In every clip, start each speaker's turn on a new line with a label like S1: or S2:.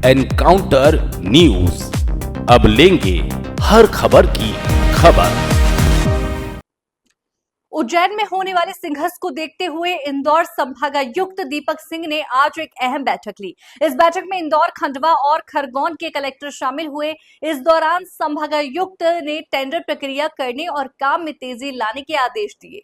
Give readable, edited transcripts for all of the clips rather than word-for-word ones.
S1: Encounter news, अब लेंगे हर खबर की खबर।
S2: उज्जैन में होने वाले सिंहस्थ को देखते हुए इंदौर संभागायुक्त दीपक सिंह ने आज एक अहम बैठक ली। इस बैठक में इंदौर, खंडवा और खरगोन के कलेक्टर शामिल हुए। इस दौरान संभागायुक्त ने टेंडर प्रक्रिया करने और काम में तेजी लाने के आदेश दिए।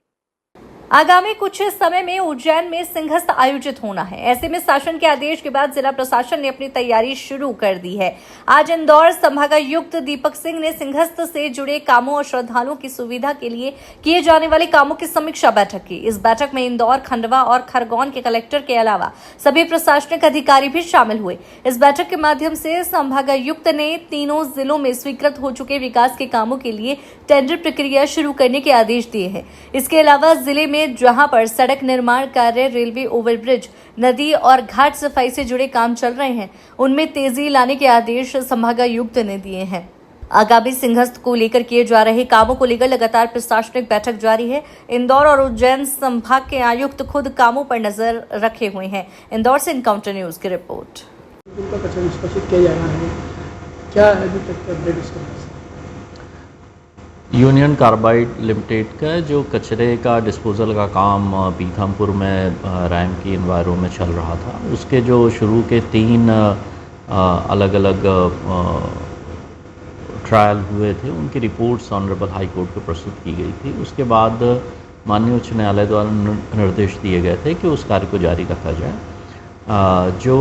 S2: आगामी कुछ समय में उज्जैन में सिंहस्थ आयोजित होना है। ऐसे में शासन के आदेश के बाद जिला प्रशासन ने अपनी तैयारी शुरू कर दी है। आज इंदौर संभागायुक्त दीपक सिंह ने सिंहस्थ से जुड़े कामों और श्रद्धालुओं की सुविधा के लिए किए जाने वाले कामों की समीक्षा बैठक की। इस बैठक में इंदौर, खंडवा और खरगोन के कलेक्टर के अलावा सभी प्रशासनिक अधिकारी भी शामिल हुए। इस बैठक के माध्यम से संभागायुक्त ने तीनों जिलों में स्वीकृत हो चुके विकास के कामों के लिए टेंडर प्रक्रिया शुरू करने के आदेश दिए हैं। इसके अलावा जिले में जहां पर सड़क निर्माण कार्य, रेलवे ओवरब्रिज, नदी और घाट सफाई से जुड़े काम चल रहे हैं, उनमें तेजी लाने के आदेश संभागायुक्त ने दिए हैं। आगामी सिंहस्थ को लेकर किए जा रहे कामों को लेकर लगातार प्रशासनिक बैठक जारी है। इंदौर और उज्जैन संभाग के आयुक्त खुद कामों पर नजर रखे हुए हैं। इंदौर से एनकाउंटर न्यूज की रिपोर्ट।
S3: यूनियन कार्बाइड लिमिटेड का जो कचरे का डिस्पोजल का काम पीथमपुर में रैम की इन्वायरो में चल रहा था, उसके जो शुरू के 3 अलग अलग ट्रायल हुए थे, उनकी रिपोर्ट्स ऑनरेबल हाई कोर्ट को प्रस्तुत की गई थी। उसके बाद माननीय उच्च न्यायालय द्वारा निर्देश दिए गए थे कि उस कार्य को जारी रखा जाए। जो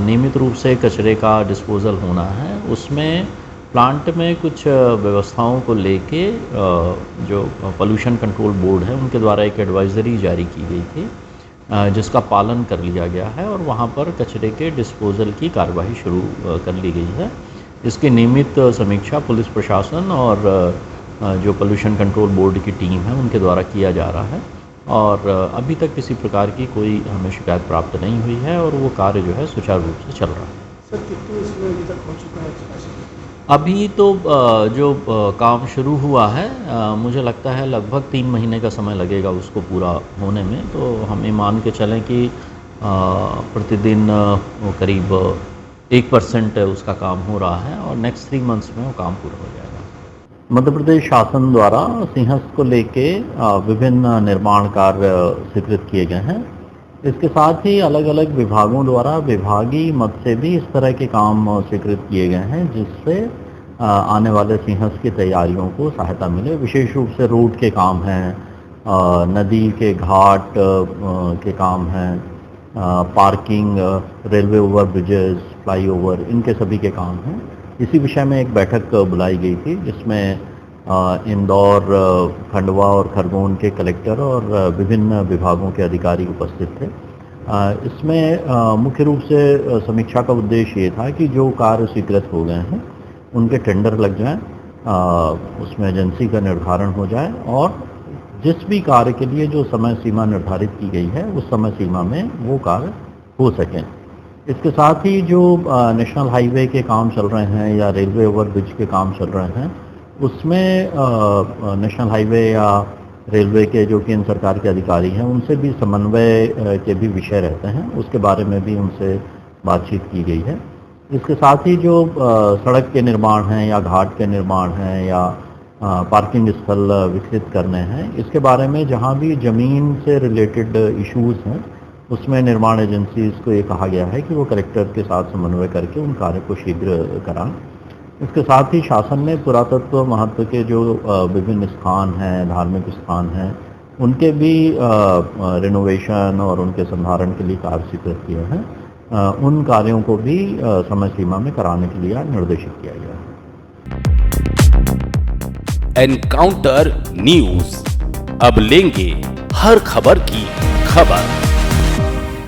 S3: नियमित रूप से कचरे का डिस्पोजल होना है, उसमें प्लांट में कुछ व्यवस्थाओं को लेके जो पोल्यूशन कंट्रोल बोर्ड है, उनके द्वारा एक एडवाइजरी जारी की गई थी, जिसका पालन कर लिया गया है और वहाँ पर कचरे के डिस्पोजल की कार्यवाही शुरू कर ली गई है। इसकी नियमित समीक्षा पुलिस प्रशासन और जो पोल्यूशन कंट्रोल बोर्ड की टीम है, उनके द्वारा किया जा रहा है और अभी तक किसी प्रकार की कोई हमें शिकायत प्राप्त नहीं हुई है और वो कार्य जो है सुचारू रूप से चल रहा है।
S4: सर, कितने इसमें अभी तक हो चुका है?
S3: अभी तो जो काम शुरू हुआ है, मुझे लगता है लगभग 3 महीने का समय लगेगा उसको पूरा होने में। तो हम ये मान के चलें कि प्रतिदिन करीब 1% उसका काम हो रहा है और नेक्स्ट 3 मंथ्स में वो काम पूरा हो जाएगा। मध्य प्रदेश शासन द्वारा सिंहस्थ को लेके विभिन्न निर्माण कार्य स्वीकृत किए गए हैं। इसके साथ ही अलग अलग विभागों द्वारा विभागीय मद से भी इस तरह के काम स्वीकृत किए गए हैं, जिससे आने वाले सिंहस्थ की तैयारियों को सहायता मिले। विशेष रूप से रोड के काम हैं, नदी के घाट के काम हैं, parking, railway over bridges, flyover, इनके सभी के काम हैं। इसी विषय में एक बैठक बुलाई गई थी, जिसमें इंदौर, खंडवा और खरगोन के कलेक्टर और विभिन्न विभागों के अधिकारी उपस्थित थे। इसमें मुख्य रूप से समीक्षा का उद्देश्य ये था कि जो कार्य स्वीकृत हो गए हैं उनके टेंडर लग जाएं, उसमें एजेंसी का निर्धारण हो जाए और जिस भी कार्य के लिए जो समय सीमा निर्धारित की गई है, उस समय सीमा में वो कार्य हो सकें। इसके साथ ही जो नेशनल हाईवे के काम चल रहे हैं या रेलवे ओवरब्रिज के काम चल रहे हैं, उसमें नेशनल हाईवे या रेलवे के जो केंद्र सरकार के अधिकारी हैं, उनसे भी समन्वय के भी विषय रहते हैं, उसके बारे में भी उनसे बातचीत की गई है। इसके साथ ही जो सड़क के निर्माण हैं या घाट के निर्माण हैं या पार्किंग स्थल विकसित करने हैं, इसके बारे में जहां भी ज़मीन से रिलेटेड इश्यूज़ हैं, उसमें निर्माण एजेंसीज को ये कहा गया है कि वो कलेक्टर के साथ समन्वय करके उन कार्य को शीघ्र कराएं। इसके साथ ही शासन ने पुरातत्व महत्व के जो विभिन्न स्थान हैं, धार्मिक स्थान हैं, उनके भी रिनोवेशन और उनके संधारण के लिए कार्य स्वीकृत किए हैं। उन कार्यों को भी समय सीमा में कराने के लिए निर्देशित किया गया है।
S1: एनकाउंटर न्यूज, अब लेंगे हर खबर की खबर।